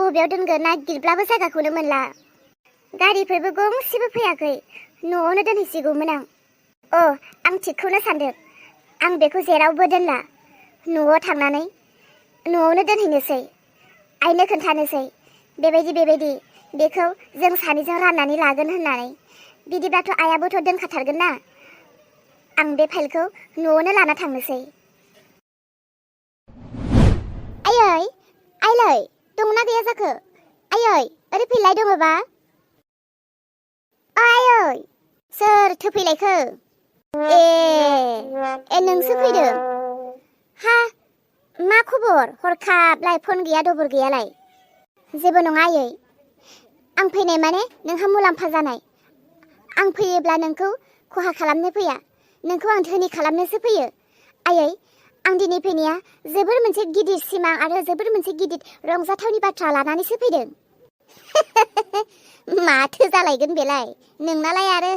बबेयाव दोनगोन नागिरब्लाबो जायगाखौनो मोनला। गारिफोरबो गंसेबो फैयाखै। न'आवनो दोनहैसिगौमोन आं। आं थिगखौनो सानदों। आं बेखौ जेरावबो दोनला। न'आव थांनानै न'आवनो दोनहैनोसै। आइनो खोन्थानोसै बेबायदि बेखौ जों सानैजों राननानै लागोन होननानै। बिदिब्लाथ' आइयाबोथ' दोनखाथारगोन ना। आं बे फाइलखौ न'आवनो लाना थांनोसै। आयै आइलै दंना गैया जाखो? आयै ओरै फैलाय दङबा। आयै सोरथो फैलायखो? ए नोंसो फैदों। हा मा खबर? हरखाबलाय फन गैया दबर गैयालाय? जेबो नङा आयै। आं फैनाय माने नोंहा मुलाम्फा जानाय। आं फैयोब्ला नोंखौ खहा खालामनो फैया। नोंखौ आं धोनि खालामनोसो फैयो। आयै आं दिनै फैनाया जोबोर मोनसे गिदिर सिमां आरो जोबोर मोनसे गिदिर रंजाथावनि बाथ्रा लानानैसो फैदों। माथो जालायगोन बेलाय नोंनालाय आरो।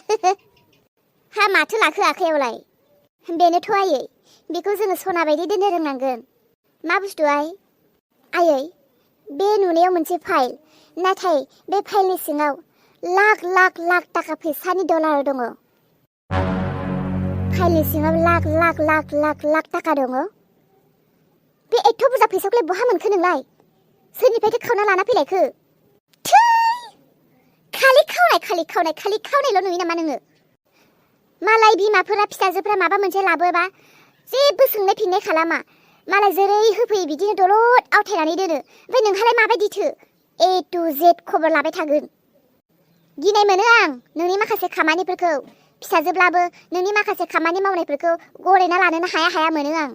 हा माथो लाखो आखायावलाय? बेनोथ' आयै बेखौ जोङो सना बायदि दोननो रोंनांगोन। मा बुस्थु आयै बे नुनायाव मोनसे फाइल, नाथाय बे फाइलनि सिङाव लाख लाख लाख थाखा फैसानि डलार दङ। फाइलनि सिङाव लाख लाख लाख लाख लाख थाखा दङ। बे एथ' बुरजा फैसाखौलाय बहा मोनखो नोंलाय? सोरनिफ्रायथो खावना लाना फैलायखो? थै खालि खावनायल' नुयो नामा नोङो? मालाय बिमाफोरा फिसाजोफ्रा माबा मोनसे लाबोबा जेबो सोंनाय फिननाय खालामा। मालाय जेरै होफैयो बिदिनो दलद आवथायनानै दोनो। ओमफ्राय नोंहालाय माबायदिथो? A to Z खबर लाबाय थागोन। गिनाय मोनो आं नोंनि माखासे खामानिफोरखौ। फिसाजोब्लाबो नोंनि माखासे खामानि मावनायफोरखौ गनायना लानोनो हाया मोनो आं।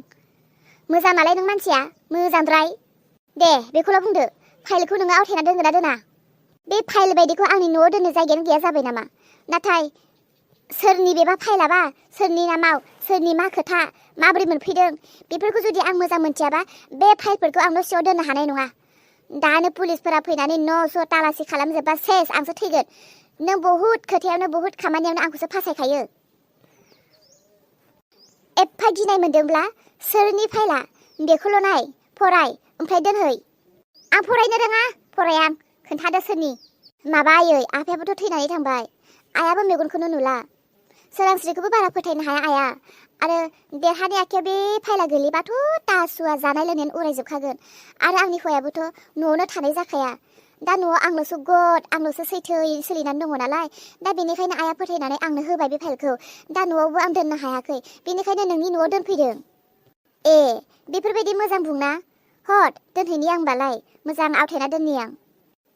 मोजां नालाय नों मानसिया मोजांद्राय। दे बेखौल' बुंदो, फाइलखौ नोङो आवथायना दोनगोन ना दोना? बे फाइल बायदिखौ आंनि न'आव दोननो जायगायानो गैया जाबाय नामा? नाथाय सोरनि बेबा फाइलाबा सोरनि नामाव सोरनि मा खोथा माबोरै मोनफैदों बेफोरखौ जुदि आं मोजां मोनथियाबा बे फाइलफोरखौ आं न' सिङाव दोननो हानाय नङा। दानो पुलिसफोरा फैनानै न' तालासि खालामजोबबा सेस आंसो थैगोन। नों बहुद खोथायावनो बहुद खामानियावनो आंखौसो फासायखायो। एफा गिनाय मोनदोंब्ला सोरनि फाइला बेखौल' नाय, फराय, ओमफ्राय दोनहै। आं फरायनो रोङा, फराया आं। खोन्थादो सोरनि? माबा आयै आफायाबोथ' थैनानै थांबाय। आइयाबो मेगनखौनो नुला। सोरांस्रिखौबो बारा फोथायनो हाया आइया। आरो देरहानि आखायाव बे फाइला गोलैबाथ' दासुवा जानाय लोंनायानो उरायजोबखागोन। आरो आंनि हौवायाबोथ' न'आवनो थानाय जाखाया। दा न'आव आंल'सो गद, आंल'सो सैथोयै सोलिनानै दङ नालाय। दा बेनिखायनो आइया फोथायनानै आंनो होबाय बे फाइलखौ। दा न'आवबो आं दोननो हायाखै। बेनिखायनो नोंनि न'आव दोनफैदों। बेफोरबायदि मोजां बुंना। हद दोनहैनि आं होनबालाय। मोजां आवथायना दोननि आं।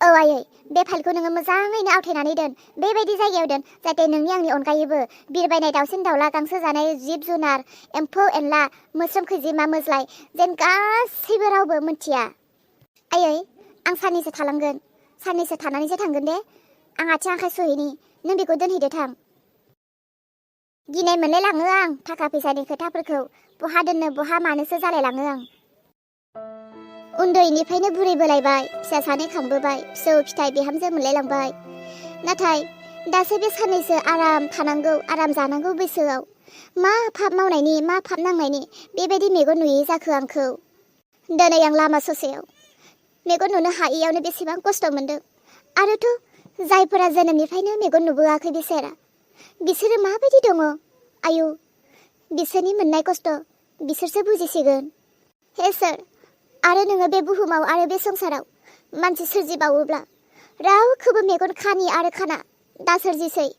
औ आयै बे फाइलखौ नोङो मोजाङैनो आवथायनानै दोन। बेबायदि जायगायाव दोन जाहाथे नोंनि आंनि अनगायैबो बिरबायनाय दाउसिन दाउला, गांसो जानाय जिब जुनार, एम्फौ एनला, मोस्रोम खैजिमा मोज्लाय जेन गासैबो रावबो मिथिया। आयै आं साननैसो थालांगोन। साननैसो थानानैसो थांगोन दे। आं आथिं आखाइ सुहैनि। नों बेखौ दोनहैदो थां। गिनाय मोनलाय लाङो आं थाखा फैसानि खोथाफोरखौ बहा दोननो बहा मानोसो जालायलाङो आं। उन्दैनिफ्रायनो बुरै बोलायबाय, फिसा सानै खांबोबाय, फिसौ फिथाइ बिहामजो मोनलायलांबाय। नाथाय दासो बे साननैसो आराम थानांगौ, आराम जानांगौ बैसोआव मा पाप मावनायनि मा पाप नांनायनि बेबायदि मेगन नुयै जाखो आंखौ। दिनै आं लामा ससेयाव मेगन नुनो हायैयावनो बेसेबां खस्थ' मोनदों। आरोथ' जायफोरा जोनोमनिफ्रायनो मेगन नुबोआखै बिसोरो माबायदि दङ? आयु बिसोरनि मोननाय खस्थ' बिसोरसो बुजिसिगोन। हे सोर, आरो नोङो बे बुहुमाव आरो बे संसाराव मानसि सोरजिबावोब्ला रावखौबो मेगन खानि आरो खाना दा सोरजिसै।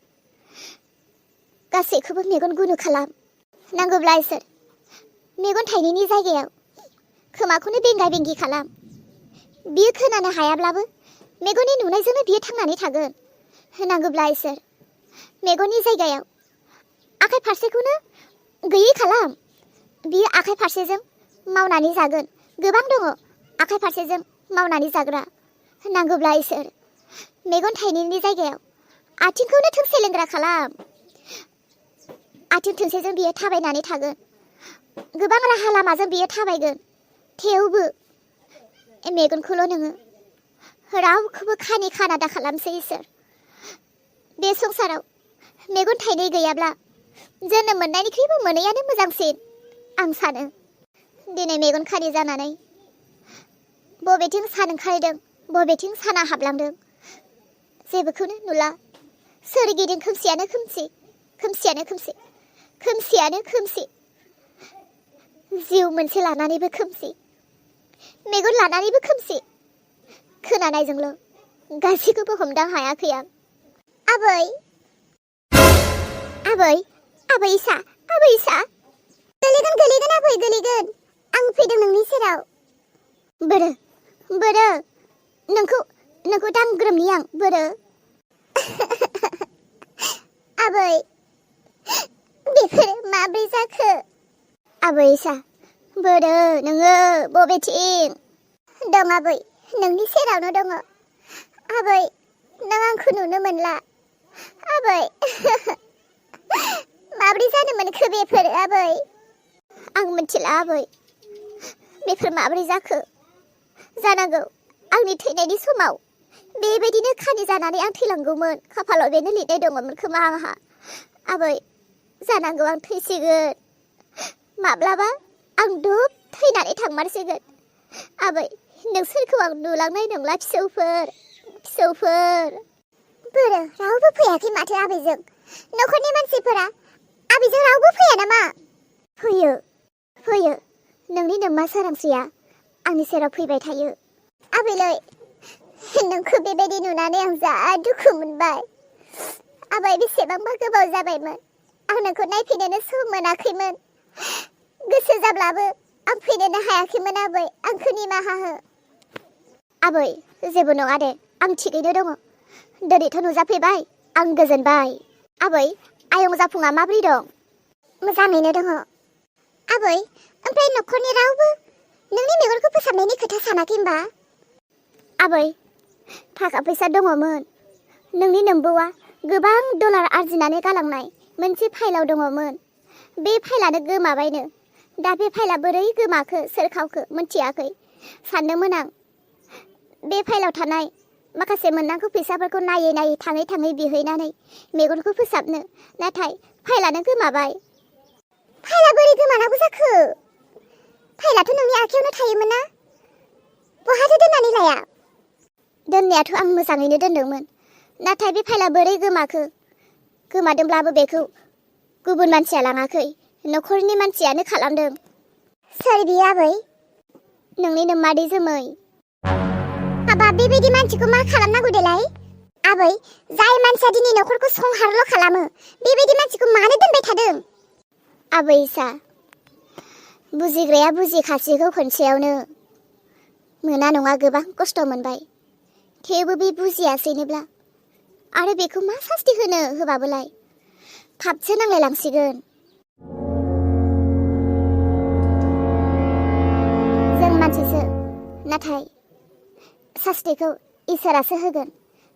गासैखौबो मेगन गुनु खालाम। नांगौब्ला इसोर मेगन थाइनैनि जायगायाव खोमाखौनो बेंगा बेंगि खालाम। बियो खोनानो हायाब्लाबो मेगननि नुनायजोंनो बियो थांनानै थागोन। नांगौब्ला इसोर मेगननि जायगायाव आखाइ फारसेखौनो गैयै खालाम। बियो आखाइ फारसेजों मावनानै जागोन। गोबां दङ आखाइ फारसेजों मावनानै जाग्रा। नांगौब्ला इसोर मेगन थाइनैनि जायगायाव आथिंखौनो थोंसे लेंग्रा खालाम। आथिं थोंसेजों बियो थाबायनानै थागोन। गोबां राहा लामाजों बियो थाबायगोन। थेवबो मेगनखौल' नोङो रावखौबो खानि खाना दा खालामसै इसोर। बे संसाराव मेगन थाइनै गैयाब्ला जोनोम मोननायनिख्रुइबो मोनैयानो मोजांसिन आं सानो। दिनै मेगन खानि जानानै बबेथिं सान ओंखारदों बबेथिं साना हाबलांदों जेबोखौनो नुला। सोरगिदिं खोमसियानो खोमसि, खोमसियानो खोमसि, खोमसियानो खोमसि। जिउ मोनसे लानानैबो खोमसि, मेगन लानानैबो खोमसि। खोनानायजोंल' गासैखौबो हमदां हायाखै आं। आबै, आबै, आबै इसा, आबै इसा। गोलैगोन गोलैगोन आबै गोलैगोन। आं फैदों नोंनि सेराव। बोरो, बोरो। नोंखौ दांग्रोमनि आं, बोरो। आबै, बेफोर माब्रै जाखो? आबै इसा, बोरो नोङो बबेथिं? दं आबै, नोंनि सेरावनो दङ। आबै, नों आंखौ नुनो मोनला। आबै, माब्रै जानो मोनखो बेफोर आबै? आं मिथिला आबै, बेफोर माब्रै जाखो? जानांगौ आंनि थैनायनि समाव बेबायदिनो खानि जानानै आं थैलांगौमोन। खाफालाव बेनो लिरनाय दङमोन खोमा आंहा। आबै, जानांगौ आं थैसिगोन। माब्लाबा आं दुब थैनानै थांमारसिगोन। आबै, नोंसोरखौ आं नुलांनाय नंला फिसौफोर, फिसौफोर। बोरो रावबो फैयाखै माथो आबैजों? न'खरनि मानसिफोरा आबैजों रावबो फैया नामा? फैयो, फैयो। नोंनि नोम्मा सोरांस्रिया आंनि सेराव फैबाय थायो। आबैलै, नोंखौ बेबायदि नुनानै आं जा दुखु मोनबाय। आबै, बेसेबांबा गोबाव जाबायमोन आं नोंखौ नायफैनोनो सम मोनाखैमोन। गोसो जाब्लाबो आं फैनोनो हायाखैमोन आबै, आंखौ निमाहा हो। आबै, जेबो नङा दे, आं थिगैनो दङ। दिनैथ' नुजाफैबाय, आं गोजोनबाय। आबै, आयं जाफुङा माबोरै दं? मोजाङैनो दङ। आबै, ओमफ्राय न'खरनि रावबो नोंनि मेगनखौ फोसाबनायनि खोथा सानाखै होनबा? आबै, थाखा फैसा दङमोन। नोंनि नोम्बौआ गोबां डलार आरजिनानै गालांनाय मोनसे फाइलाव दङमोन। बे फाइलानो गोमाबायनो। दा बे फाइला बोरै गोमाखो, सोर खावखो मिथियाखै। सानदोंमोन आं बे फाइलाव थानाय माखासे मोननांगौ फैसाफोरखौ नायै नायै थाङै थाङै बिहैनानै मेगनखौ फोसाबनो, नाथाय फाइलानो गोमाबाय। फाइला बोरै गोमानांगौ जाखो? फाइलाथ' नोंनि आखायावनो थायोमोन ना? बहाथो दोननानै लाया? दोननायाथ' आं मोजाङैनो दोनदोंमोन, नाथाय बे फाइला बोरै गोमाखो? गोमादोंब्लाबो बेखौ गुबुन मानसिया लाङाखै, न'खरनि मानसियानो खालामदों। सोर बियो आबै? नोंनि नोम्मादै जोमै। हाबा, बेबायदि मानसिखौ मा खालामनांगौ देलाय? आबै, जाय मानसिया दिनै न'खरखौ संहारल' खालामो, बेबायदि मानसिखौ मानो दोनबाय थादों? आबै इसा, बुजिग्राया बुजिखासिगौ खनसेयावनो। मोना नङा गोबां खस्थ' मोनबाय, थेवबो बे बुजियासैनोब्ला आरो बेखौ मा सास्ति होबाबोलाय फाबसो नांलाय लांसिगोन। जों मानसिसो, नाथाय सास्तिखौ इसोरासो होगोन।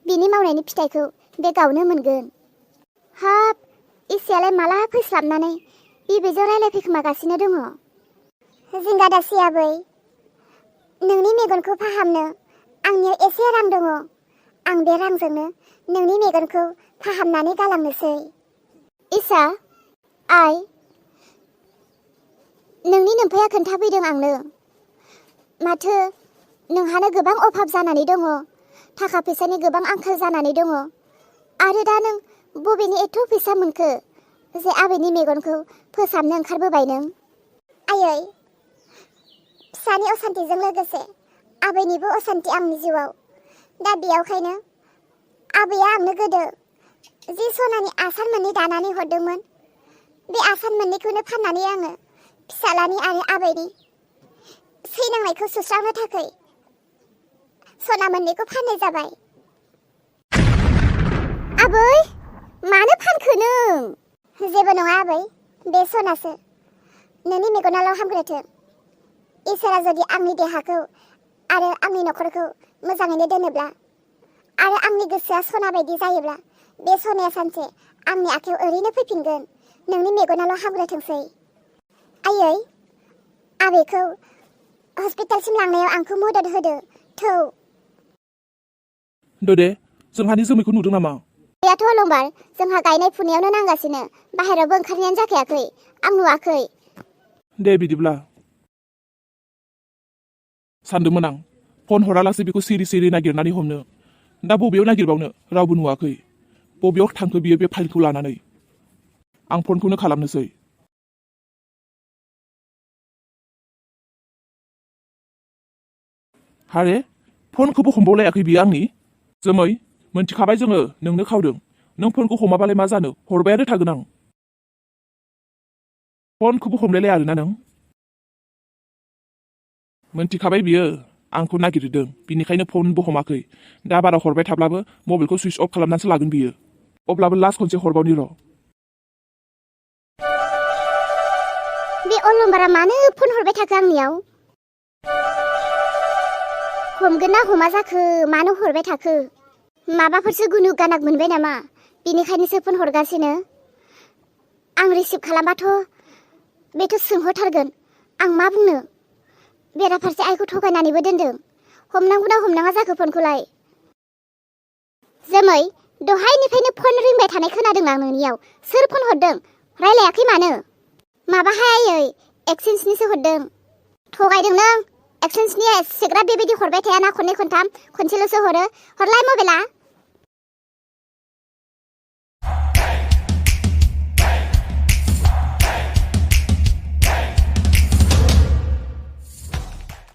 बिनि मावनायनि फिथाइखौ बे गावनो मोनगोन। हाब, इसायालाय माला फैस्लाबनानै बिबैजों रायलायफैखोमागासिनो दङ? जिंगा दासि आबै, नोंनि मेगनखौ फाहामनो आंनियाव एसे रां दङ। आं बे रांजोंनो नोंनि मेगनखौ फाहामनानै गालांनोसै। इसा, आइ, नोंनि नोम्फाया खोन्थाफैदों आंनो। माथो नोंहानो गोबां अभाब जानानै दङ, थाखा फैसानि गोबां आंखाल जानानै दङ। आरो दा नों बबेनि एथ' फैसा मोनखो जे आबैनि मेगनखौ फोसाबनो ओंखारबोबाय नों? आयै, फिसानि असान्तिजों लोगोसे आबैनिबो असान्ति आंनि जिउआव। दा बेयावखायनो आबैया आंनो गोदो जि सनानि आसान मोननै दानानै हरदोंमोन, बे आसान मोननैखौनो फाननानै आङो फिसालानि आरो आबैनि सैनांनायखौ सुस्रांनो थाखाय सना मोननैखौ फाननाय जाबाय। आबै, मानो फानखो नों? जेबो नङा आबै, बे सनासो। नोंनि मेगनाल' हामग्रोथों। इसोरा जुदि आंनि देहाखौ आरो आंनि न'खरखौ मोजाङैनो दोनोब्ला आरो आंनि गोसोआ सना बायदि जायोब्ला, बे सनाया सानसे आंनि आखायाव ओरैनो फैफिनगोन। नोंनि मेगनाल' हामग्रोथोंसै। आयै, आबैखौ हस्पिटालसिम लांनायाव आंखौ मदद होदो थौ। दे, जोंहानि जोमैखौ नुदों नामा? गैयाथ' अलंबार, जोंहा गायनाय फुनायावनो नांगासिनो, बाहेरायावबो ओंखारनायानो जाखायाखै। आं नुवाखै। दे बिदिब्ला। सानदोंमोन आं फन हरालासे बेखौ सिरि सिरि नागिरनानै हमनो दा बबेयाव नागिरबावनो रावबो नुवाखै बबेयाव थांखो बियो बे फाइलखौ लानानै आं फनखौनो खालामनोसै हारे फनखौबो हमबावलायाखै बियो आंनि जोमै मोनथिखाबाय जोङो नोंनो खावदों नों फनखौ हमाबालाय मा जानो हरबायानो थागोन आं फनखौबो हमलायलाया आरोना नों मोनथिखाबाय बियो आंखौ नागिरदों बिनिखायनो फनबो हमाखै दा बारा हरबाय थाब्लाबो मबाइलखौ सुइच अफ खालामनानैसो लागोन बियो अब्लाबो लास्ट खनसे हरबावनि र' बे अलंबारा मानो फन हरबाय थाखो आंनियाव हमगोन ना हमा जाखो मानो हरबाय थाखो माबाफोरसो गुनु गानाग मोनबाय नामा बिनिखायनोसो फन हरगासिनो आं रिसिभ खालामबाथ' बेथ' सोंहरथारगोन आं मा बुंनो बेराफारसे आइखौ थगायनानैबो दोनदों हमनांगौना हमनाङा जाखो फनखौलाय जोमै दहायनिफ्रायनो फन रिंबाय थानाय खोनादों आं नोंनियाव सोर फन हरदों रायलायाखै मानो माबाहाय आयै एक्सेन्सनिसो हरदों थगायदों नों एक्सेन्सनि एसेग्राब बेबायदि हरबाय थायाना खननै खनथाम खनसेल'सो हरो हरलाय मबाइला